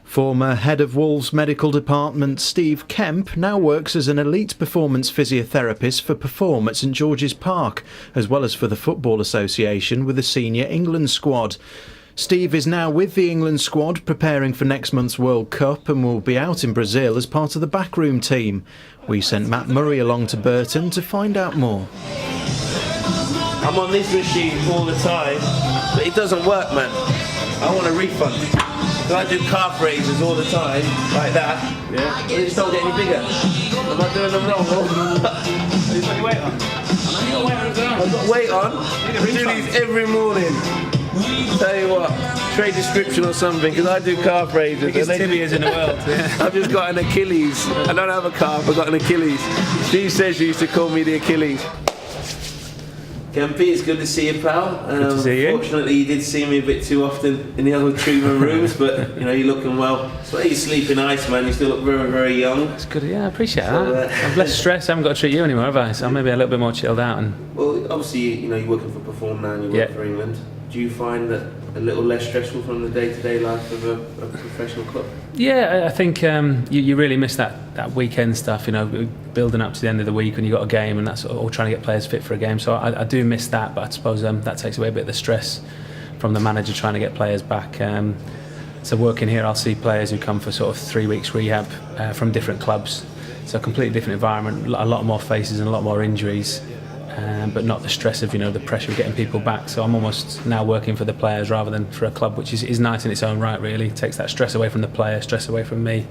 Former head of Wolves medical department Steve Kemp now works as an elite performance physiotherapist for Perform at St George's Park, as well as for the Football Association with the senior England squad. Steve is now with the England squad preparing for next month's World Cup and will be out in Brazil as part of the backroom team. We sent Matt Murray along to Burton to find out more. I'm on this machine all the time, but it doesn't work, man. I want a refund. So I do calf raises all the time, like that. Yeah. But it just don't get any bigger. Am I doing them wrong? You got your weight on? You got weight on as well. I've got weight on. I do these every morning. Tell you what, trade description or something, because I do calf raises. Biggest tibias in the world. Yeah. I've just got an Achilles. I don't have a calf, I've got an Achilles. Steve says you used to call me the Achilles. Kempy, it's good to see you, pal. Good to see you. Fortunately, you did see me a bit too often in the other treatment rooms, but you know, you're looking well. It's like you sleep in ice, man. You still look very, very young. That's good. Yeah, I appreciate that. I'm less stressed. I haven't got to treat you anymore, have I? So I'm maybe a little bit more chilled out. And well, obviously, you know, you're working for Perform now, and you work for England. Do you find that a little less stressful from the day-to-day life of a professional club? Yeah, I think you really miss that weekend stuff, you know, building up to the end of the week when you got a game and that's all trying to get players fit for a game. So I do miss that, but I suppose that takes away a bit of the stress from the manager trying to get players back. So working here, I'll see players who come for sort of 3 weeks rehab from different clubs. So a completely different environment, a lot more faces and a lot more injuries. But not the stress of, you know, the pressure of getting people back. So I'm almost now working for the players rather than for a club, which is nice in its own right, really. It takes that stress away from the player, stress away from me,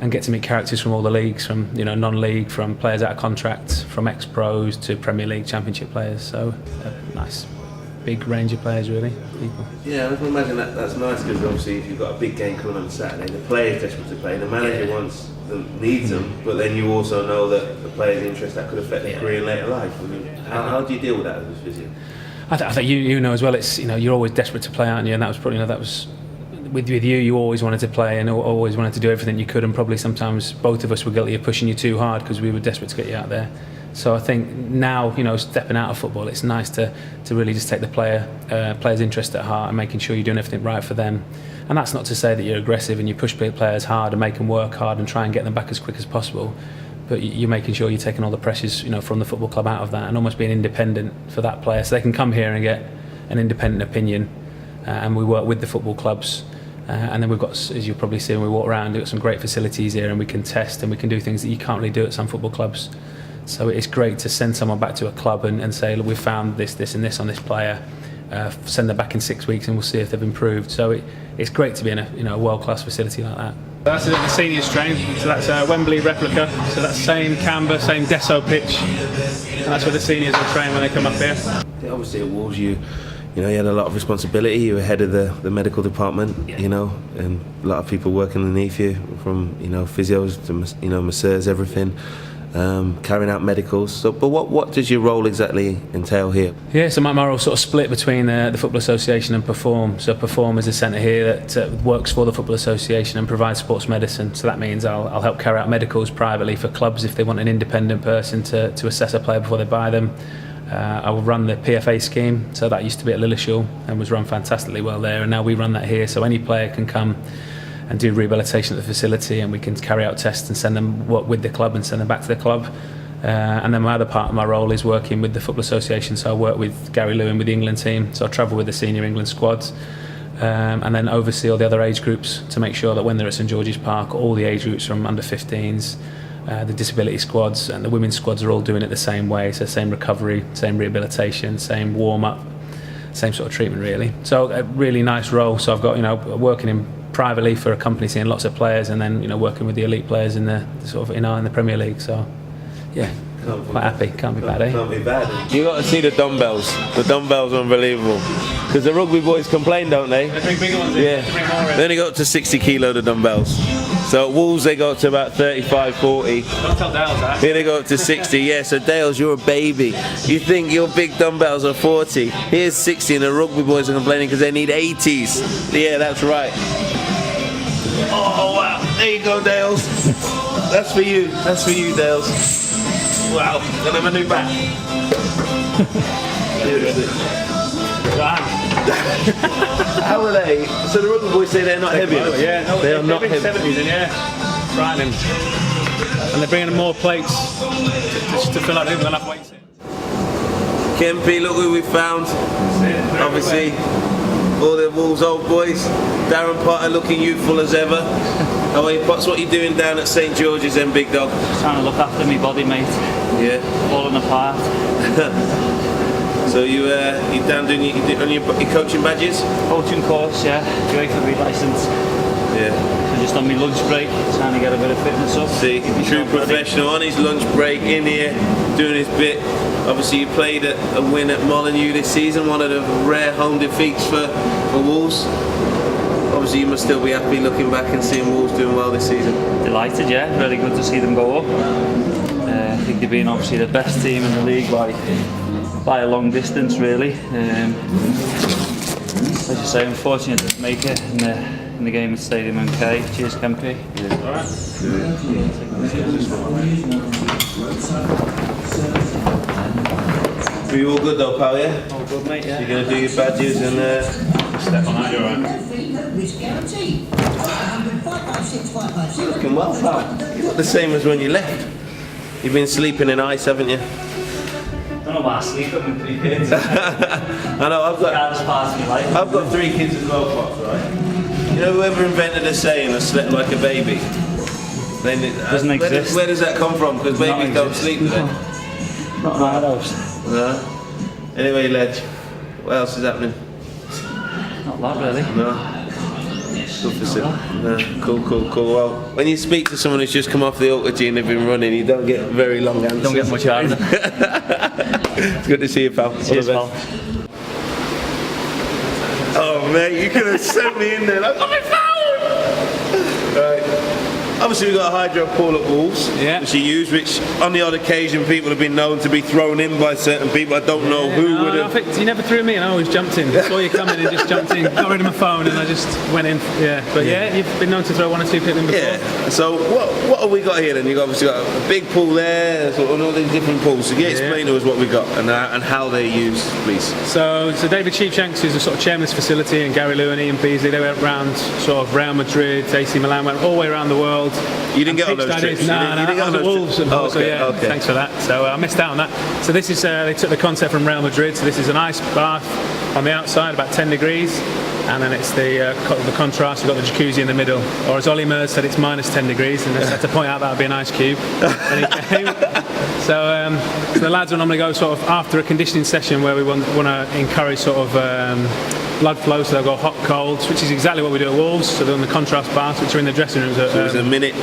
and get to meet characters from all the leagues, from, you know, non-league, from players out of contract, from ex-pros to Premier League, Championship players. So a nice big range of players, really, people. Yeah, I can imagine that's nice, because obviously if you've got a big game coming on Saturday, the player's desperate to play, the manager needs them, but then you also know that the player's interest, that could affect their career in later life. I mean, how do you deal with that as a physio? I think you know as well. It's, you know, you're always desperate to play, aren't you? And that was probably, you know, that was with you. You always wanted to play and always wanted to do everything you could. And probably sometimes both of us were guilty of pushing you too hard because we were desperate to get you out there. So I think now, you know, stepping out of football, it's nice to really just take the player's interest at heart and making sure you're doing everything right for them. And that's not to say that you're aggressive and you push players hard and make them work hard and try and get them back as quick as possible. But you're making sure you're taking all the pressures, you know, from the football club out of that and almost being independent for that player, so they can come here and get an independent opinion. And we work with the football clubs. And then we've got, as you'll probably see when we walk around, we've got some great facilities here and we can test and we can do things that you can't really do at some football clubs. So it's great to send someone back to a club and say, look, we've found this and this on this player. Send them back in 6 weeks and we'll see if they've improved. So it's great to be in a world-class facility like that. That's the seniors train, so that's a Wembley replica, so that's same camber, same Desso pitch, and that's where the seniors will train when they come up here. Yeah, obviously at Wolves you had a lot of responsibility. You were head of the medical department, you know, and a lot of people working underneath you, from, you know, physios to, you know, masseurs, everything. Carrying out medicals. So, but what does your role exactly entail here? Yeah, so my role sort of split between the Football Association and Perform. So Perform is a centre here that works for the Football Association and provides sports medicine. So that means I'll help carry out medicals privately for clubs if they want an independent person to assess a player before they buy them. I will run the PFA scheme, so that used to be at Lilleshall and was run fantastically well there, and now we run that here, so any player can come and do rehabilitation at the facility, and we can carry out tests and send them with the club and send them back to the club. And then my other part of my role is working with the Football Association, so I work with Gary Lewin with the England team, so I travel with the senior England squads, and then oversee all the other age groups to make sure that when they're at St George's Park, all the age groups from under 15s, the disability squads and the women's squads are all doing it the same way, so same recovery, same rehabilitation, same warm-up, same sort of treatment really. So a really nice role, so I've got, you know, working in privately for a company, seeing lots of players, and then, you know, working with the elite players in the sort of, you know, in the Premier League. So yeah, quite happy. Can't be bad, eh? Can't be bad. You got to see the dumbbells. The dumbbells are unbelievable. Because the rugby boys complain, don't they? They bring bigger ones. Yeah. They only go up to 60 kilo, the dumbbells. So at Wolves they go up to about 35, 40. Don't tell Dales that. Here they go up to 60. Yeah. So Dales, you're a baby. You think your big dumbbells are 40? Here's 60, and the rugby boys are complaining because they need 80s. Yeah, that's right. Oh wow, there you go, Dales. That's for you. That's for you, Dales. Wow, gonna have a new bat. Seriously. How are they? So the rugby boys say they're not heavy enough? Yeah, no, they are not big heavy. 70s in, yeah. Frightening. And they're bringing in more plates just to fill out the enough weights in. Kempy, look who we found. Obviously, all the Wolves old boys. Darren Potter looking youthful as ever. Oh, hey, Potts, what are you doing down at St George's then, big dog? Trying to look after me body, mate. Yeah. Falling apart. So you down doing your coaching badges? Coaching course, yeah. UEFA licence. Yeah. So just on my lunch break, trying to get a bit of fitness up. See, true professional on his lunch break in here, doing his bit. Obviously, you played a win at Molineux this season, one of the rare home defeats for Wolves. Obviously, you must still be happy looking back and seeing Wolves doing well this season. Delighted, yeah. Really good to see them go up. I think they've been obviously the best team in the league by a long distance, really. As you say, unfortunate to make it in the game at Stadium MK. Cheers, Kempy. Are you all good though, pal, yeah? All good, mate, yeah. You're going to do your badges and Step on that, you're right. you're looking well, pal. You look the same as when you left. You've been sleeping in ice, haven't you? I don't know why I sleep with my 3 kids. I know, Hardest part of my life. I've got 3 kids as well, Fox, right? You know, whoever invented the saying, I slept like a baby? Doesn't exist. Where does that come from? Because babies don't exist. sleep, do they? Not in our house. No. Anyway, Ledge, what else is happening? Not that, really. No. Good for Sid. No. Cool. Well, when you speak to someone who's just come off the Ultra and they've been running, you don't get very long answers. Don't get much out of it. It's good to see you, pal. All Cheers, the pal. best. Oh, mate, you could have sent me in there. Like, oh, my phone! Right. Obviously, we've got a hydro pool at Wolves, Yeah. which you use, which on the odd occasion people have been known to be thrown in by certain people. I don't know who would I have. think you never threw me and I always jumped in. Saw you coming and just jumped in, got rid of my phone and I just went in. Yeah, but yeah, you've been known to throw 1 or 2 people in before. Yeah. So what have we got here then? You've obviously got a big pool there, sort of all these different pools. So explain to us what we got and how they're used, please. So David Sheepshanks, who's the sort of chairman of this facility, and Gary Lewin, Ian Beasley, they went round sort of Real Madrid, AC Milan, went all the way around the world. You didn't get on those trips? No, You didn't get I on was at those Wolves, trips? so yeah, okay. thanks for that. So I missed out on that. So this is, they took the concept from Real Madrid, so this is an ice bath on the outside, about 10 degrees, and then it's the contrast, you've got the jacuzzi in the middle. Or as Ollie Mers said, it's minus 10 degrees, and I just had to point out that would be an ice cube. And he came. So the lads will normally go sort of after a conditioning session where we want to encourage sort of blood flow, so they'll go hot, colds, which is exactly what we do at Wolves. So they're on the contrast baths, which are in the dressing rooms. So it's a minute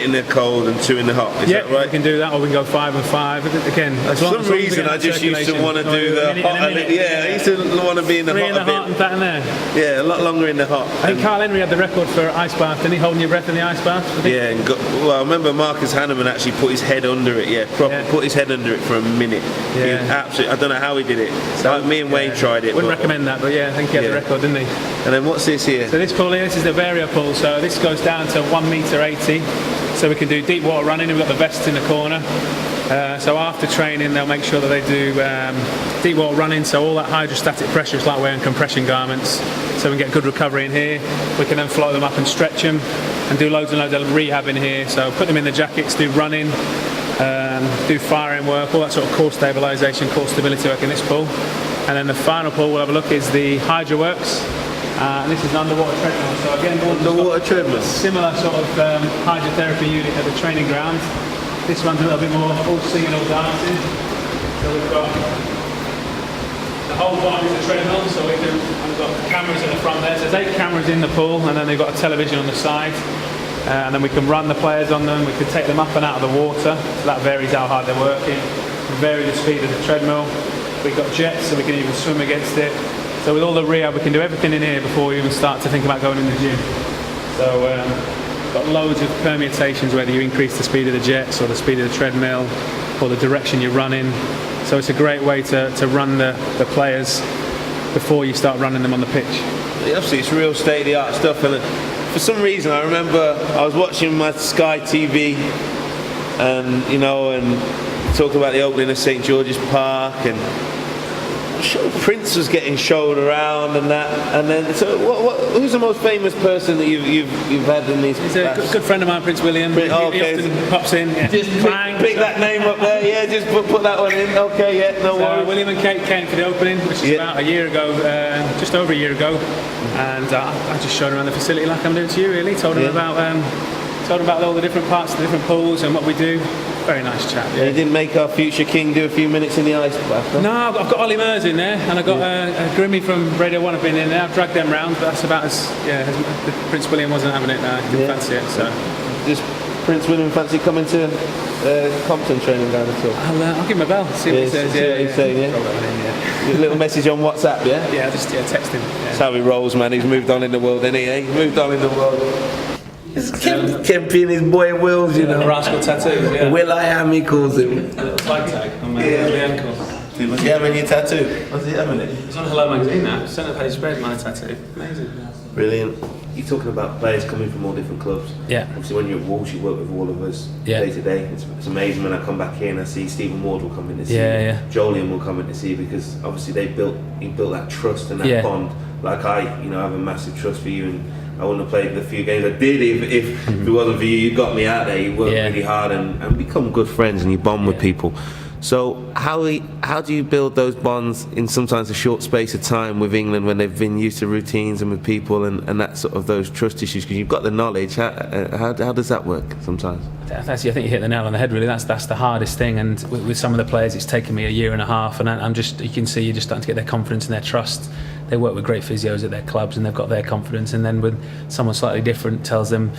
in the cold and 2 in the hot. Is that right? We can do that, or we can go 5 and 5. Again, For some reason, I just used to want to do the hot. I used to want to be in the 3 hot in the a bit. hot and that in there. Yeah, a lot longer in the hot. I think Carl Henry had the record for ice bath, didn't he? Holding your breath in the ice bath. I think. Yeah, and I remember Marcus Hanneman actually put his head under it. Yeah, put his head under it for a minute. Yeah. He absolutely. I don't know how he did it. Like me and Wayne tried it. Wouldn't recommend that, but yeah, I think he had the record, didn't he? And then what's this here? So this pool here, this is the Vario pool. So this goes down to 1 metre 80. So we can do deep water running. We've got the vests in the corner. So after training, they'll make sure that they do deep water running. So all that hydrostatic pressure is like wearing compression garments. So we can get good recovery in here. We can then float them up and stretch them, and do loads and loads of rehab in here. So put them in the jackets, do running, do firing work, all that sort of core stabilisation, core stability work in this pool. And then the final pool we'll have a look is the HydroWorks. And this is an underwater treadmill. So again, Underwater treadmill. similar sort of hydrotherapy unit at the training ground. This one's a little bit more all singing, all dancing. So we've got the whole bottom is a treadmill. So we've got cameras at the front there. So there's 8 cameras in the pool, and then they've got a television on the side. And then we can run the players on them. We can take them up and out of the water. So that varies how hard they're working. Vary the speed of the treadmill. We've got jets, so we can even swim against it. So with all the rehab, we can do everything in here before we even start to think about going in the gym. So got loads of permutations, whether you increase the speed of the jets or the speed of the treadmill or the direction you're running. So it's a great way to run the players before you start running them on the pitch. Obviously, it's real state-of-the-art stuff, and for some reason, I remember I was watching my Sky TV, and talking about the opening of St George's Park, and Prince was getting shown around and that, and then so who's the most famous person that you've had in these? He's a good friend of mine, Prince William. He often pops in. Yeah. Just pick that name up there. Yeah, just put that one in. Okay, yeah, no worries. William and Kate came for the opening, which is about a year ago, just over a year ago, and I just showed around the facility like I'm doing to you. Really, told him about all the different parts, the different pools, and what we do. Very nice chap. Yeah. You didn't make our future king do a few minutes in the ice bath? No, I've got Ollie Mers in there, and I've got Grimmy from Radio 1 have been in there. I've dragged them round, but that's about as Prince William wasn't having it now. He didn't fancy it, so. Does Prince William fancy coming to Compton training ground at all? I'll give him a bell, see what he says. See what he's saying, yeah. A little message on WhatsApp, yeah? Yeah, just text him. Yeah. That's how he rolls, man. He's moved on in the world, isn't he? He's moved on in the world. It's Kempy and his boy Wills, you know. Rascal tattoos, yeah. Will I Am, he calls him. A little flag tag on the ankle. Was he having your tattoo? Was he having it? It's on Hello Magazine now. Centre page spread, my tattoo. Amazing. Brilliant. You're talking about players coming from all different clubs. Yeah. Obviously, when you're at Wolves, you work with all of us day to day. It's amazing when I come back here and I see Stephen Ward will come in to see you. Jolien will come in to see you, because obviously he built that trust and that bond. Like I have a massive trust for you, and I wouldn't have played the few games I did if it wasn't for you. You got me out there. You worked really hard and become good friends, and you bond with people. So how do you build those bonds in sometimes a short space of time with England when they've been used to routines and with people and that sort of those trust issues? Because you've got the knowledge. How does that work sometimes? I think you hit the nail on the head. Really, that's the hardest thing. And with some of the players, it's taken me a year and a half. And you can see you're just starting to get their confidence and their trust. They work with great physios at their clubs, and they've got their confidence. And then when someone slightly different tells them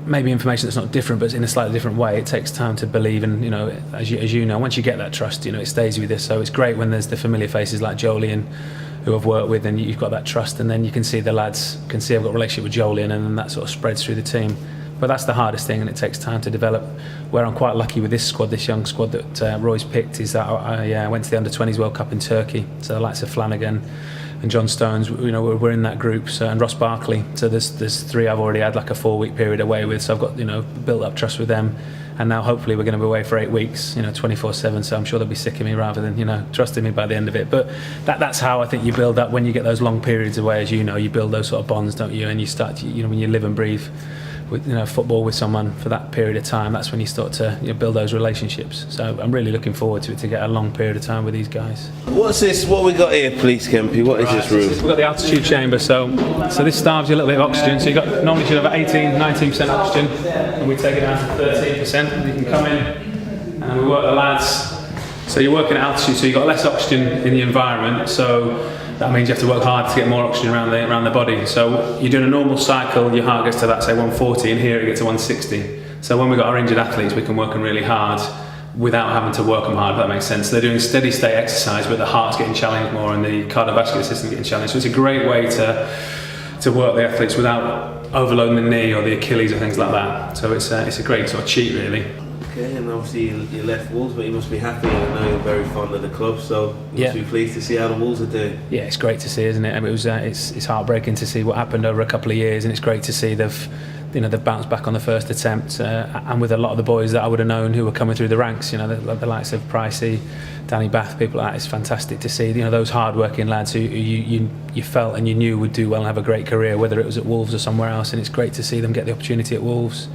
maybe information that's not different, but in a slightly different way, it takes time to believe. And as you know, once you get that trust, it stays with you. So it's great when there's the familiar faces like Jolien, who I've worked with, and you've got that trust, and then you can see the lads can see I've got a relationship with Jolien, and then that sort of spreads through the team. But that's the hardest thing, and it takes time to develop. Where I'm quite lucky with this squad, this young squad that Roy's picked, is that I went to the Under-20s World Cup in Turkey. So the likes of Flanagan and John Stones, we're in that group. So, and Ross Barkley. So there's three I've already had like a 4-week period away with. So I've got built up trust with them. And now hopefully we're going to be away for 8 weeks, 24/7. So I'm sure they'll be sick of me rather than trusting me by the end of it. But that's how I think you build up when you get those long periods away. As you know, you build those sort of bonds, don't you? And you start, when you live and breathe with football with someone for that period of time, that's when you start to build those relationships. So I'm really looking forward to it, to get a long period of time with these guys. What's this? What we got here, please, Kempy? What is this room? We've got the altitude chamber. So this starves you a little bit of oxygen. So normally you should have 18-19% oxygen, and we take it down to 13%. And you can come in and we work the lads. So you're working at altitude, so you've got less oxygen in the environment. So that means you have to work hard to get more oxygen around the body. So you're doing a normal cycle, your heart gets to that, say 140, and here it gets to 160. So when we've got our injured athletes, we can work them really hard without having to work them hard, if that makes sense. So they're doing steady state exercise, but the heart's getting challenged more and the cardiovascular system's getting challenged. So it's a great way to work the athletes without overloading the knee or the Achilles or things like that. So it's a great sort of cheat, really. Okay, and obviously you left Wolves, but you must be happy. I know you're very fond of the club, so you must be pleased to see how the Wolves are doing. Yeah, it's great to see, isn't it? I mean, it's heartbreaking to see what happened over a couple of years, and it's great to see they've bounced back on the first attempt, and with a lot of the boys that I would have known who were coming through the ranks, the likes of Pricey, Danny Bath, people like that. It's fantastic to see, those hard-working lads who you felt and you knew would do well and have a great career, whether it was at Wolves or somewhere else, and it's great to see them get the opportunity at Wolves.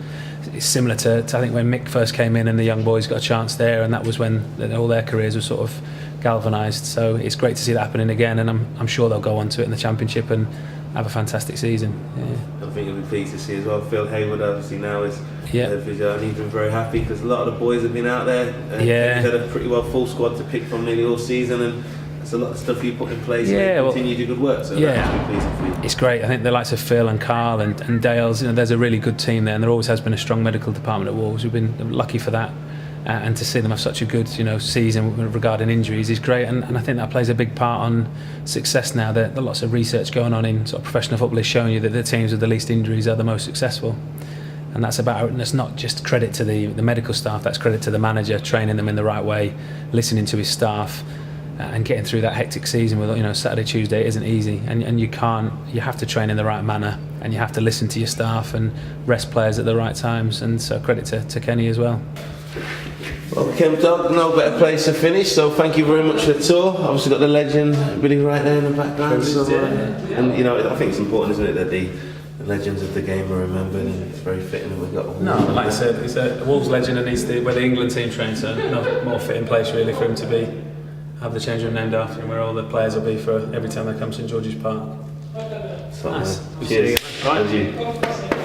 It's similar to I think when Mick first came in and the young boys got a chance there, and that was when all their careers were sort of galvanised. So it's great to see that happening again, and I'm sure they'll go on to it in the Championship and have a fantastic season. Yeah. I think you'll be pleased to see as well. Phil Hayward obviously now is physio, and he's been very happy because a lot of the boys have been out there. He's had a pretty full squad to pick from nearly all season, and it's a lot of stuff you put in place and continue to do good work. So that's pleasing for you. It's great. I think the likes of Phil and Carl and Dales, there's a really good team there, and there always has been a strong medical department at Wolves. We've been lucky for that. And to see them have such a good season regarding injuries is great, and I think that plays a big part on success now. There's lots of research going on in sort of professional football is showing you that the teams with the least injuries are the most successful, and that's not just credit to the medical staff, that's credit to the manager training them in the right way, listening to his staff, and getting through that hectic season with Saturday, Tuesday isn't easy, and you have to train in the right manner, and you have to listen to your staff and rest players at the right times, and so credit to Kenny as well. Well, Kemp Dog, no better place to finish, so thank you very much for the tour. Obviously got the legend Billy Wright there in the background, so, and you know, I think it's important, isn't it, that the legends of the game are remembered, and it's very fitting that we've got all. No, like I said, he's a Wolves legend, and he's where the England team trains, so no more fitting place really for him to have the change room named after him, where all the players will be for every time they come to St George's Park. So, Nice. cheers. Right. Thank you.